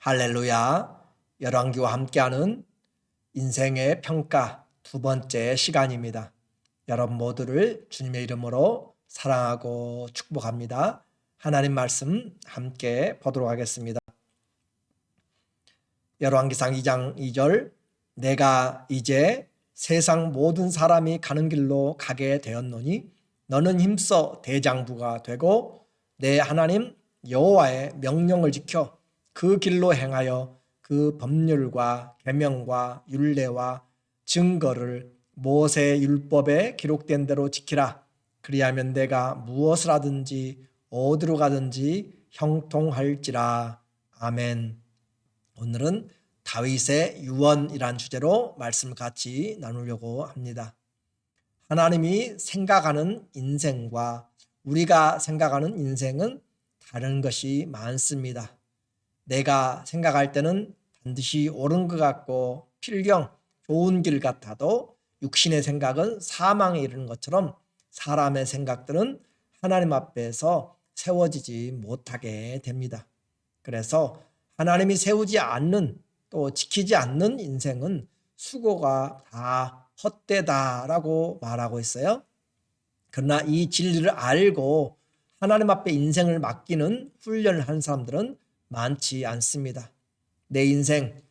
할렐루야. 열왕기와 함께하는 인생의 평가 두 번째 시간입니다. 여러분 모두를 주님의 이름으로 사랑하고 축복합니다. 하나님 말씀 함께 보도록 하겠습니다. 열왕기상 2장 2절, 내가 이제 세상 모든 사람이 가는 길로 가게 되었노니 너는 힘써 대장부가 되고 내 하나님 여호와의 명령을 지켜 그 길로 행하여 그 법률과 계명과 율례와 증거를 모세의 율법에 기록된 대로 지키라. 그리하면 내가 무엇을 하든지 어디로 가든지 형통할지라. 아멘. 오늘은 다윗의 유언이란 주제로 말씀을 같이 나누려고 합니다. 하나님이 생각하는 인생과 우리가 생각하는 인생은 다른 것이 많습니다. 내가 생각할 때는 반드시 옳은 것 같고 필경 좋은 길 같아도 육신의 생각은 사망에 이르는 것처럼 사람의 생각들은 하나님 앞에서 세워지지 못하게 됩니다. 그래서 하나님이 세우지 않는 또 지키지 않는 인생은 수고가 다 헛되다라고 말하고 있어요. 그러나 이 진리를 알고 하나님 앞에 인생을 맡기는 훈련을 한 사람들은 많지 않습니다. 내 인생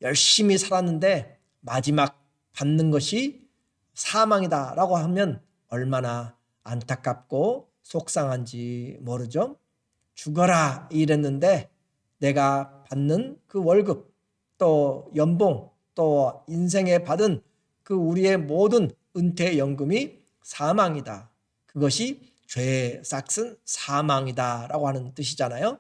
열심히 살았는데 마지막 받는 것이 사망이다라고 하면 얼마나 안타깝고 속상한지 모르죠. 죽어라 이랬는데 내가 받는 그 월급 또 연봉 또 인생에 받은 그 우리의 모든 은퇴연금이 사망이다. 그것이 죄의 싹슨 사망이다라고 하는 뜻이잖아요.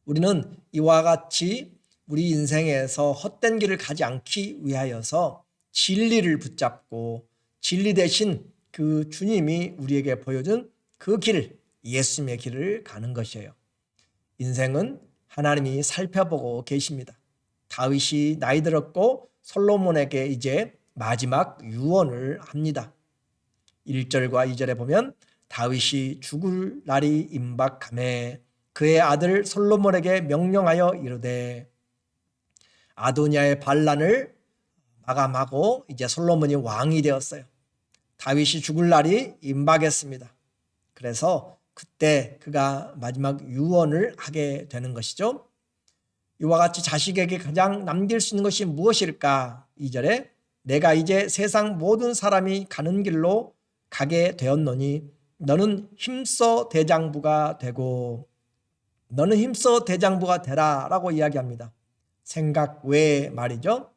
우리는 이와 같이 우리 인생에서 헛된 길을 가지 않기 위하여서 진리를 붙잡고 진리 대신 그 주님이 우리에게 보여준 그 길, 예수님의 길을 가는 것이에요. 인생은 하나님이 살펴보고 계십니다. 다윗이 나이 들었고 솔로몬에게 이제 마지막 유언을 합니다. 1절과 2절에 보면 다윗이 죽을 날이 임박하매 그의 아들 솔로몬에게 명령하여 이르되, 아도니아의 반란을 마감하고 이제 솔로몬이 왕이 되었어요. 다윗이 죽을 날이 임박했습니다. 그래서 그때 그가 마지막 유언을 하게 되는 것이죠. 이와 같이 자식에게 가장 남길 수 있는 것이 무엇일까? 2절에 내가 이제 세상 모든 사람이 가는 길로 가게 되었노니 너는 힘써 대장부가 되고, 너는 힘써 대장부가 되라 라고 이야기합니다. 생각 외의 말이죠.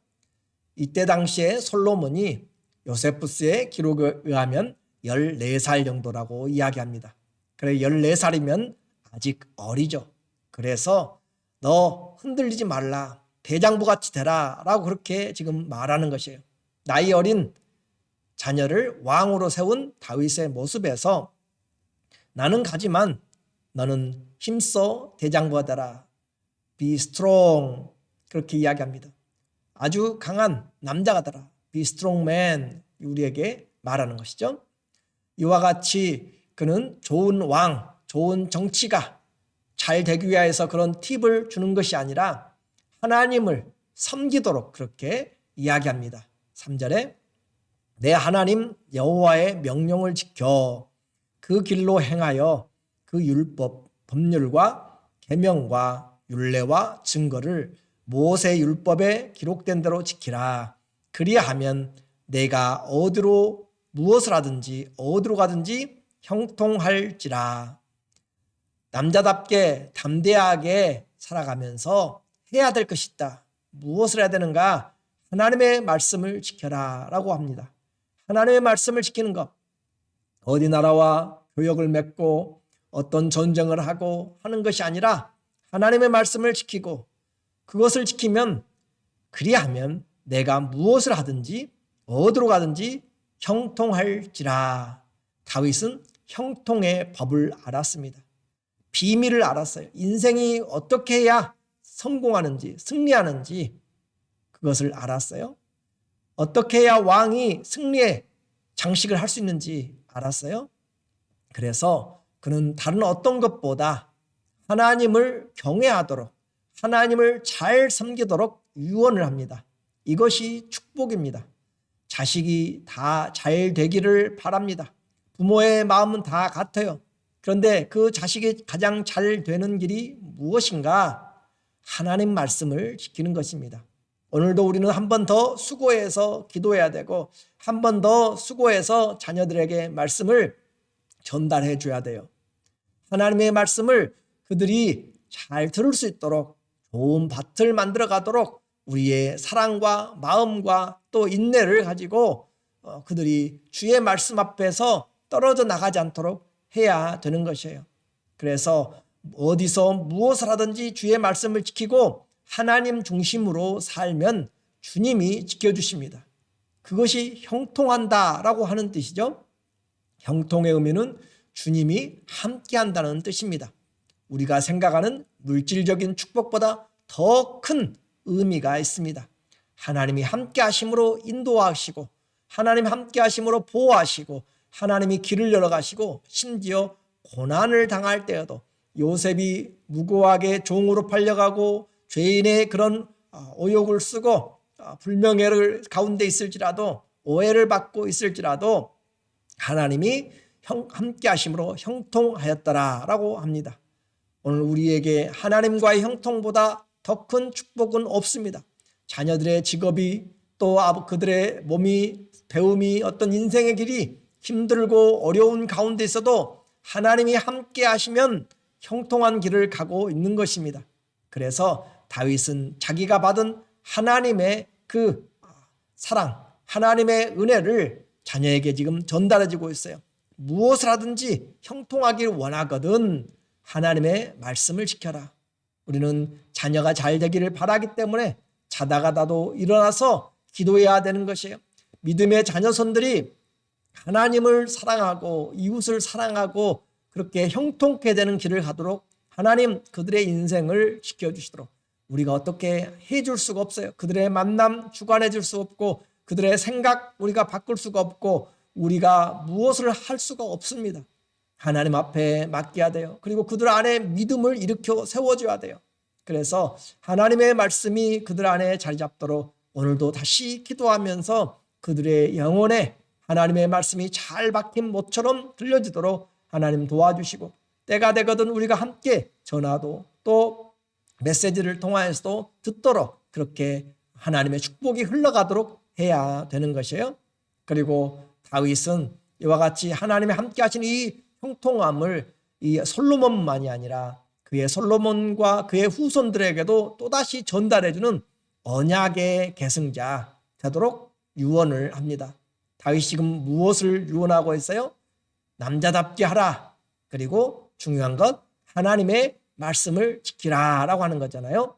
이때 당시에 솔로몬이 요세푸스의 기록에 의하면 14살 정도라고 이야기합니다. 그래 14살이면 아직 어리죠. 그래서 너 흔들리지 말라, 대장부같이 되라 라고 그렇게 지금 말하는 것이에요. 나이 어린 자녀를 왕으로 세운 다윗의 모습에서 나는 가지만 너는 힘써 대장부가 되라. Be strong. 그렇게 이야기합니다. 아주 강한 남자가 되라. Be strong man. 우리에게 말하는 것이죠. 이와 같이 그는 좋은 왕, 좋은 정치가 잘 되기 위해서 그런 팁을 주는 것이 아니라 하나님을 섬기도록 그렇게 이야기합니다. 3절에 내 하나님 여호와의 명령을 지켜 그 길로 행하여 그 율법, 법률과 계명과 율례와 증거를 모세 율법에 기록된 대로 지키라. 그리하면 내가 어디로 무엇을 하든지 어디로 가든지 형통할지라. 남자답게 담대하게 살아가면서 해야 될 것이 있다. 무엇을 해야 되는가? 하나님의 말씀을 지켜라 라고 합니다. 하나님의 말씀을 지키는 것. 어디 나라와 교역을 맺고 어떤 전쟁을 하고 하는 것이 아니라 하나님의 말씀을 지키고 그것을 지키면, 그리하면 내가 무엇을 하든지 어디로 가든지 형통할지라. 다윗은 형통의 법을 알았습니다. 비밀을 알았어요. 인생이 어떻게 해야 성공하는지 승리하는지 그것을 알았어요. 어떻게 해야 왕이 승리의 장식을 할 수 있는지 알았어요. 그래서 그는 다른 어떤 것보다 하나님을 경외하도록 하나님을 잘 섬기도록 유언을 합니다. 이것이 축복입니다. 자식이 다 잘 되기를 바랍니다. 부모의 마음은 다 같아요. 그런데 그 자식이 가장 잘 되는 길이 무엇인가? 하나님 말씀을 지키는 것입니다. 오늘도 우리는 한 번 더 수고해서 기도해야 되고 한 번 더 수고해서 자녀들에게 말씀을 전달해 줘야 돼요. 하나님의 말씀을 그들이 잘 들을 수 있도록 좋은 밭을 만들어 가도록 우리의 사랑과 마음과 또 인내를 가지고 그들이 주의 말씀 앞에서 떨어져 나가지 않도록 해야 되는 것이에요. 그래서 어디서 무엇을 하든지 주의 말씀을 지키고 하나님 중심으로 살면 주님이 지켜주십니다. 그것이 형통한다라고 하는 뜻이죠. 형통의 의미는 주님이 함께한다는 뜻입니다. 우리가 생각하는 물질적인 축복보다 더 큰 의미가 있습니다. 하나님이 함께하심으로 인도하시고 하나님 함께하심으로 보호하시고 하나님이 길을 열어가시고 심지어 고난을 당할 때에도 요셉이 무고하게 종으로 팔려가고 죄인의 그런 오욕을 쓰고 불명예를 가운데 있을지라도 오해를 받고 있을지라도 하나님이 함께 하심으로 형통하였더라라고 합니다. 오늘 우리에게 하나님과의 형통보다 더 큰 축복은 없습니다. 자녀들의 직업이 또 그들의 몸이 배움이 어떤 인생의 길이 힘들고 어려운 가운데 있어도 하나님이 함께 하시면 형통한 길을 가고 있는 것입니다. 그래서 다윗은 자기가 받은 하나님의 그 사랑, 하나님의 은혜를 자녀에게 지금 전달해주고 있어요. 무엇을 하든지 형통하기를 원하거든 하나님의 말씀을 지켜라. 우리는 자녀가 잘 되기를 바라기 때문에 자다가 나도 일어나서 기도해야 되는 것이에요. 믿음의 자녀손들이 하나님을 사랑하고 이웃을 사랑하고 그렇게 형통케 되는 길을 가도록 하나님 그들의 인생을 지켜주시도록 우리가 어떻게 해줄 수가 없어요. 그들의 만남 주관해 줄 수 없고 그들의 생각 우리가 바꿀 수가 없고 우리가 무엇을 할 수가 없습니다. 하나님 앞에 맡겨야 돼요. 그리고 그들 안에 믿음을 일으켜 세워줘야 돼요. 그래서 하나님의 말씀이 그들 안에 자리 잡도록 오늘도 다시 기도하면서 그들의 영혼에 하나님의 말씀이 잘 박힌 못처럼 들려지도록 하나님 도와주시고 때가 되거든 우리가 함께 전화도 또 메시지를 통하여서도 듣도록 그렇게 하나님의 축복이 흘러가도록 해야 되는 것이에요. 그리고 다윗은 이와 같이 하나님의 함께 하신 이 형통함을 이 솔로몬만이 아니라 그의 솔로몬과 그의 후손들에게도 또다시 전달해주는 언약의 계승자 되도록 유언을 합니다. 다윗이 지금 무엇을 유언하고 있어요? 남자답게 하라. 그리고 중요한 것 하나님의 말씀을 지키라 라고 하는 거잖아요.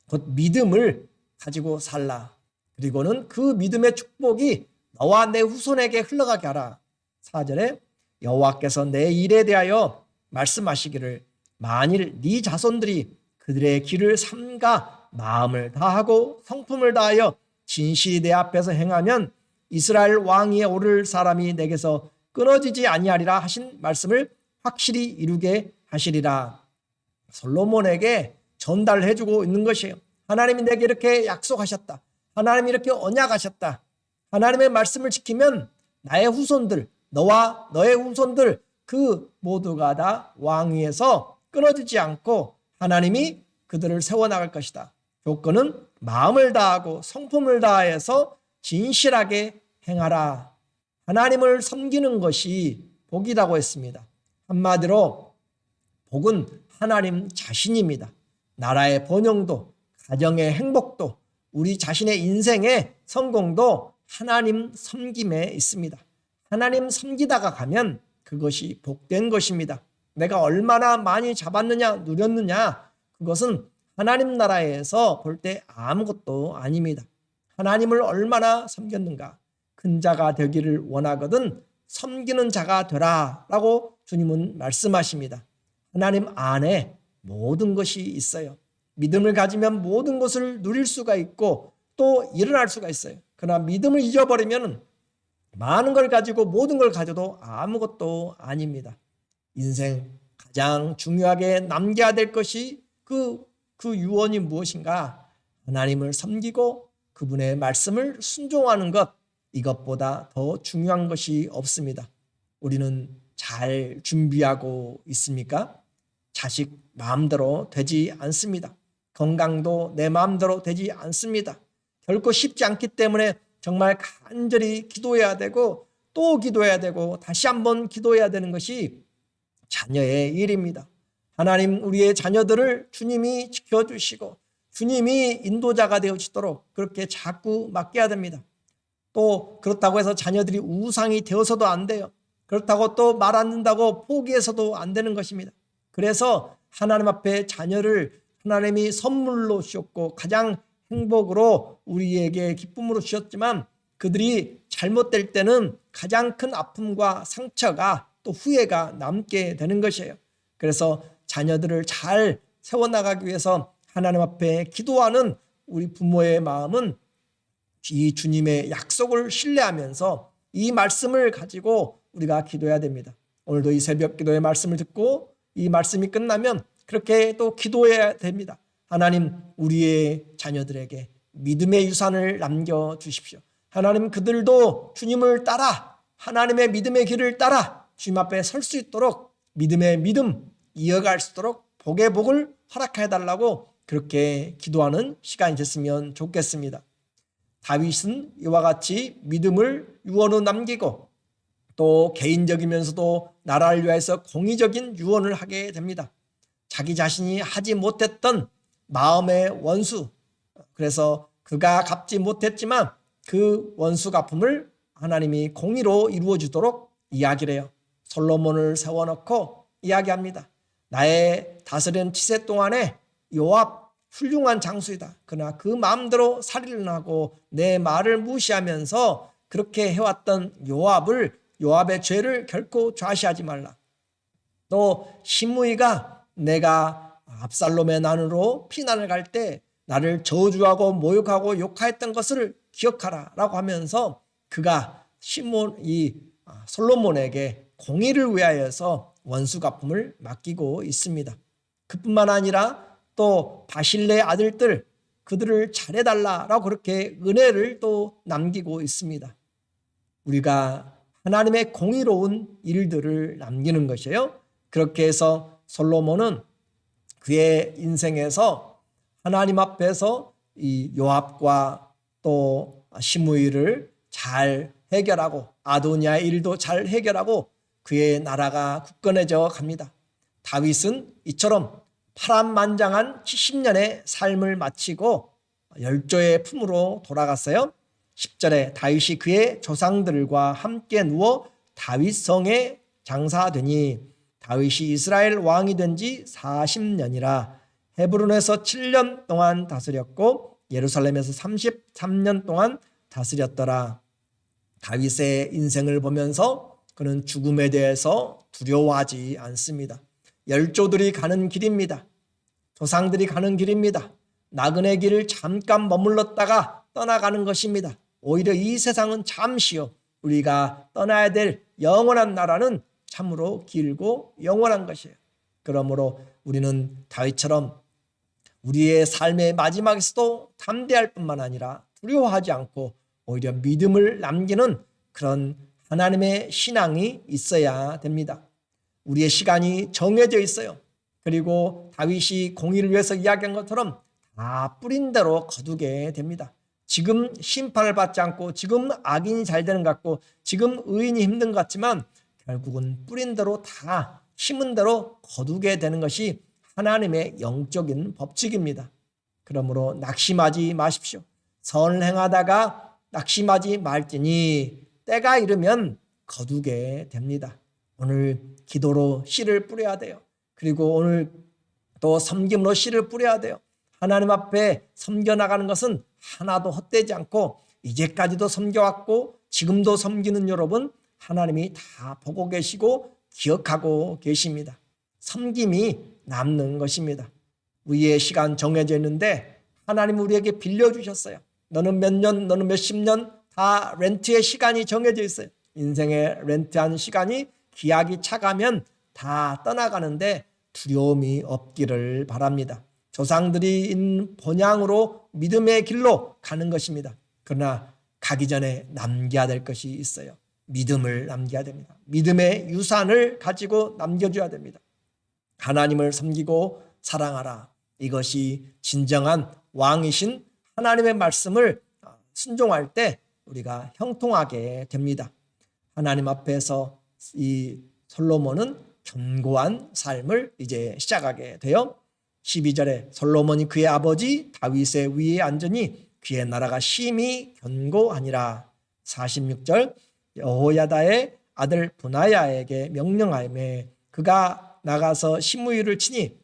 곧 믿음을 가지고 살라. 그리고는 그 믿음의 축복이 너와 내 후손에게 흘러가게 하라. 4절에 여호와께서 내 일에 대하여 말씀하시기를 만일 네 자손들이 그들의 길을 삼가 마음을 다하고 성품을 다하여 진실이 내 앞에서 행하면 이스라엘 왕위에 오를 사람이 내게서 끊어지지 아니하리라 하신 말씀을 확실히 이루게 하시리라. 솔로몬에게 전달해주고 있는 것이에요. 하나님이 내게 이렇게 약속하셨다. 하나님이 이렇게 언약하셨다. 하나님의 말씀을 지키면 나의 후손들, 너와 너의 후손들 그 모두가 다 왕위에서 끊어지지 않고 하나님이 그들을 세워나갈 것이다. 조건은 마음을 다하고 성품을 다해서 진실하게 행하라. 하나님을 섬기는 것이 복이라고 했습니다. 한마디로 복은 하나님 자신입니다. 나라의 번영도 가정의 행복도 우리 자신의 인생의 성공도 하나님 섬김에 있습니다. 하나님 섬기다가 가면 그것이 복된 것입니다. 내가 얼마나 많이 잡았느냐 누렸느냐 그것은 하나님 나라에서 볼 때 아무것도 아닙니다. 하나님을 얼마나 섬겼는가 큰 자가 되기를 원하거든 섬기는 자가 되라 라고 주님은 말씀하십니다. 하나님 안에 모든 것이 있어요. 믿음을 가지면 모든 것을 누릴 수가 있고 또 일어날 수가 있어요. 그러나 믿음을 잊어버리면 많은 걸 가지고 모든 걸 가져도 아무것도 아닙니다. 인생 가장 중요하게 남겨야 될 것이 그 그 유언이 무엇인가? 하나님을 섬기고 그분의 말씀을 순종하는 것, 이것보다 더 중요한 것이 없습니다. 우리는 잘 준비하고 있습니까? 자식 마음대로 되지 않습니다. 건강도 내 마음대로 되지 않습니다. 결코 쉽지 않기 때문에 정말 간절히 기도해야 되고 또 기도해야 되고 다시 한번 기도해야 되는 것이 자녀의 일입니다. 하나님, 우리의 자녀들을 주님이 지켜주시고 주님이 인도자가 되어주도록 그렇게 자꾸 맡겨야 됩니다. 또 그렇다고 해서 자녀들이 우상이 되어서도 안 돼요. 그렇다고 또 말 안 듣는다고 포기해서도 안 되는 것입니다. 그래서 하나님 앞에 자녀를 하나님이 선물로 주셨고 가장 행복으로 우리에게 기쁨으로 주셨지만 그들이 잘못될 때는 가장 큰 아픔과 상처가 또 후회가 남게 되는 것이에요. 그래서 자녀들을 잘 세워나가기 위해서 하나님 앞에 기도하는 우리 부모의 마음은 이 주님의 약속을 신뢰하면서 이 말씀을 가지고 우리가 기도해야 됩니다. 오늘도 이 새벽 기도의 말씀을 듣고 이 말씀이 끝나면 그렇게 또 기도해야 됩니다. 하나님, 우리의 자녀들에게 믿음의 유산을 남겨주십시오. 하나님, 그들도 주님을 따라 하나님의 믿음의 길을 따라 주님 앞에 설 수 있도록 믿음의 믿음 이어갈 수 있도록 복의 복을 허락해 달라고 그렇게 기도하는 시간이 됐으면 좋겠습니다. 다윗은 이와 같이 믿음을 유언으로 남기고 또 개인적이면서도 나라를 위해서 공의적인 유언을 하게 됩니다. 자기 자신이 하지 못했던 마음의 원수, 그래서 그가 갚지 못했지만 그 원수 갚음을 하나님이 공의로 이루어 주도록 이야기를 해요. 솔로몬을 세워놓고 이야기합니다. 나의 다스린 치세 동안에 요압 훌륭한 장수이다. 그러나 그 마음대로 살인을 하고 내 말을 무시하면서 그렇게 해왔던 요압의 죄를 결코 좌시하지 말라. 또 시므이가 내가 압살롬의 난으로 피난을 갈 때 나를 저주하고 모욕하고 욕하였던 것을 기억하라 라고 하면서 그가 솔로몬에게 공의를 위하여서 원수 갚음을 맡기고 있습니다. 그뿐만 아니라 또 바실레의 아들들 그들을 잘해달라라고 그렇게 은혜를 또 남기고 있습니다. 우리가 하나님의 공의로운 일들을 남기는 것이에요. 그렇게 해서 솔로몬은 그의 인생에서 하나님 앞에서 이 요압과 또 시므이를 잘 해결하고 아도니아의 일도 잘 해결하고 그의 나라가 굳건해져 갑니다. 다윗은 이처럼 파란만장한 70년의 삶을 마치고 열조의 품으로 돌아갔어요. 10절에 다윗이 그의 조상들과 함께 누워 다윗성에 장사되니 다윗이 이스라엘 왕이 된 지 40년이라 헤브론에서 7년 동안 다스렸고 예루살렘에서 33년 동안 다스렸더라. 다윗의 인생을 보면서 그는 죽음에 대해서 두려워하지 않습니다. 열조들이 가는 길입니다. 조상들이 가는 길입니다. 나그네 길을 잠깐 머물렀다가 떠나가는 것입니다. 오히려 이 세상은 잠시요. 우리가 떠나야 될 영원한 나라는 참으로 길고 영원한 것이에요. 그러므로 우리는 다윗처럼 우리의 삶의 마지막에서도 담대할 뿐만 아니라 두려워하지 않고 오히려 믿음을 남기는 그런 하나님의 신앙이 있어야 됩니다. 우리의 시간이 정해져 있어요. 그리고 다윗이 공의를 위해서 이야기한 것처럼 다 뿌린 대로 거두게 됩니다. 지금 심판을 받지 않고 지금 악인이 잘 되는 것 같고 지금 의인이 힘든 것 같지만 결국은 뿌린 대로 다 심은 대로 거두게 되는 것이 하나님의 영적인 법칙입니다. 그러므로 낙심하지 마십시오. 선을 행하다가 낙심하지 말지니 때가 이르면 거두게 됩니다. 오늘 기도로 씨를 뿌려야 돼요. 그리고 오늘 또 섬김으로 씨를 뿌려야 돼요. 하나님 앞에 섬겨나가는 것은 하나도 헛되지 않고 이제까지도 섬겨왔고 지금도 섬기는 여러분 하나님이 다 보고 계시고 기억하고 계십니다. 섬김이 남는 것입니다. 우리의 시간 정해져 있는데 하나님 우리에게 빌려주셨어요. 너는 몇 년, 너는 몇십 년 다 렌트의 시간이 정해져 있어요. 인생의 렌트한 시간이 기약이 차가면 다 떠나가는데 두려움이 없기를 바랍니다. 조상들이 인 본향으로 믿음의 길로 가는 것입니다. 그러나 가기 전에 남겨야 될 것이 있어요. 믿음을 남겨야 됩니다. 믿음의 유산을 가지고 남겨줘야 됩니다. 하나님을 섬기고 사랑하라. 이것이 진정한 왕이신 하나님의 말씀을 순종할 때 우리가 형통하게 됩니다. 하나님 앞에서 이 솔로몬은 견고한 삶을 이제 시작하게 돼요. 12절에 솔로몬이 그의 아버지 다윗의 위에 앉으니 그의 나라가 심히 견고하니라. 46절 여호야다의 아들 분하야에게 명령하였으되 그가 나가서 시므이를 치니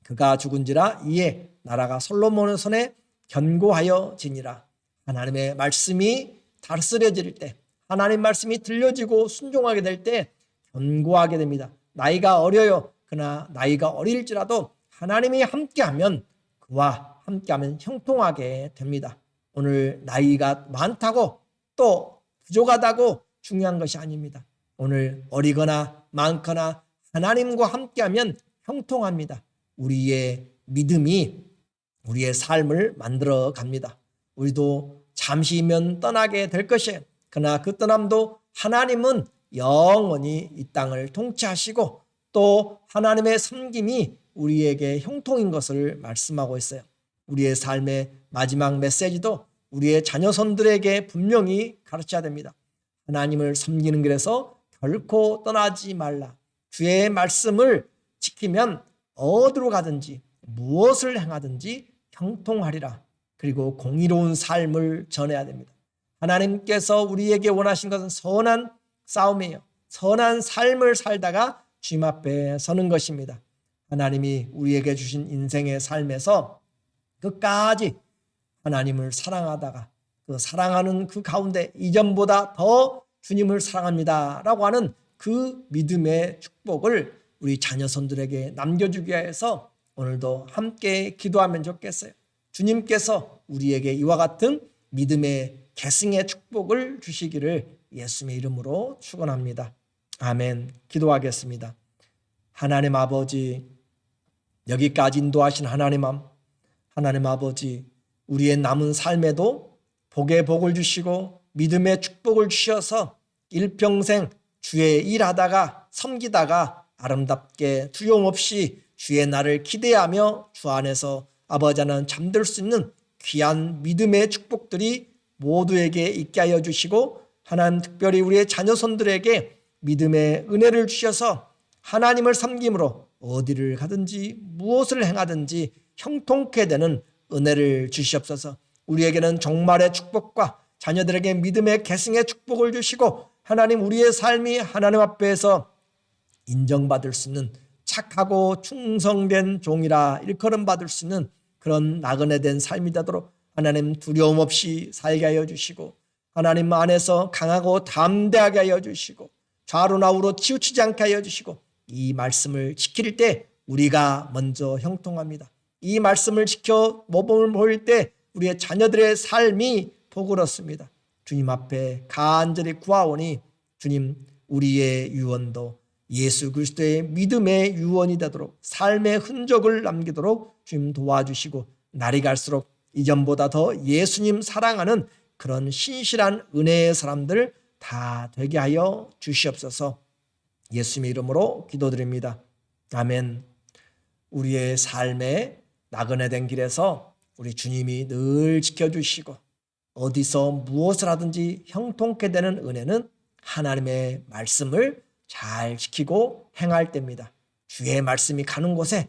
그가 죽은지라 이에 나라가 솔로몬의 손에 견고하여지니라. 하나님의 말씀이 다스려질 때, 하나님 말씀이 들려지고 순종하게 될 때 견고하게 됩니다. 나이가 어려요. 그러나 나이가 어릴지라도 하나님이 함께하면, 그와 함께하면 형통하게 됩니다. 오늘 나이가 많다고 또 부족하다고 중요한 것이 아닙니다. 오늘 어리거나 많거나 하나님과 함께하면 형통합니다. 우리의 믿음이 우리의 삶을 만들어 갑니다. 우리도 잠시면 떠나게 될 것이에요. 그러나 그 떠남도 하나님은 영원히 이 땅을 통치하시고 또 하나님의 섬김이 우리에게 형통인 것을 말씀하고 있어요. 우리의 삶의 마지막 메시지도 우리의 자녀손들에게 분명히 가르쳐야 됩니다. 하나님을 섬기는 길에서 결코 떠나지 말라. 주의 말씀을 지키면 어디로 가든지 무엇을 행하든지 형통하리라. 그리고 공의로운 삶을 전해야 됩니다. 하나님께서 우리에게 원하신 것은 선한 싸움이에요. 선한 삶을 살다가 주님 앞에 서는 것입니다. 하나님이 우리에게 주신 인생의 삶에서 끝까지 하나님을 사랑하다가 그 사랑하는 그 가운데 이전보다 더 주님을 사랑합니다 라고 하는 그 믿음의 축복을 우리 자녀손들에게 남겨주기 위해서 오늘도 함께 기도하면 좋겠어요. 주님께서 우리에게 이와 같은 믿음의 계승의 축복을 주시기를 예수님의 이름으로 축원합니다. 아멘. 기도하겠습니다. 하나님 아버지, 여기까지 인도하신 하나님 아버지, 우리의 남은 삶에도 복의 복을 주시고 믿음의 축복을 주셔서 일평생 주의 일하다가 섬기다가 아름답게 두려움 없이 주의 날을 기대하며 주 안에서 아버지 하나님 잠들 수 있는 귀한 믿음의 축복들이 모두에게 있게 하여 주시고 하나님 특별히 우리의 자녀손들에게 믿음의 은혜를 주셔서 하나님을 섬김으로 어디를 가든지 무엇을 행하든지 형통케 되는 은혜를 주시옵소서. 우리에게는 종말의 축복과 자녀들에게 믿음의 계승의 축복을 주시고 하나님 우리의 삶이 하나님 앞에서 인정받을 수 있는 착하고 충성된 종이라 일컬음 받을 수 있는 그런 나그네 된 삶이 되도록 하나님 두려움 없이 살게 하여 주시고 하나님 안에서 강하고 담대하게 하여 주시고 좌로나 우로 치우치지 않게 하여 주시고 이 말씀을 지킬 때 우리가 먼저 형통합니다. 이 말씀을 지켜 모범을 보일 때 우리의 자녀들의 삶이 복을 얻습니다. 주님 앞에 간절히 구하오니 주님 우리의 유언도 예수 그리스도의 믿음의 유언이 되도록 삶의 흔적을 남기도록 주님 도와주시고 날이 갈수록 이전보다 더 예수님 사랑하는 그런 신실한 은혜의 사람들 다 되게 하여 주시옵소서. 예수님의 이름으로 기도드립니다. 아멘. 우리의 삶의 나그네 된 길에서 우리 주님이 늘 지켜주시고 어디서 무엇을 하든지 형통케 되는 은혜는 하나님의 말씀을 잘 지키고 행할 때입니다. 주의 말씀이 가는 곳에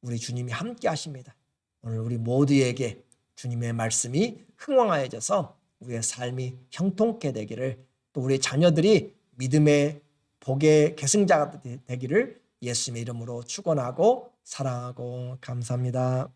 우리 주님이 함께 하십니다. 오늘 우리 모두에게 주님의 말씀이 흥왕하여져서 우리의 삶이 형통케 되기를 또 우리 자녀들이 믿음의 복의 계승자가 되기를 예수님의 이름으로 축원하고 사랑하고 감사합니다.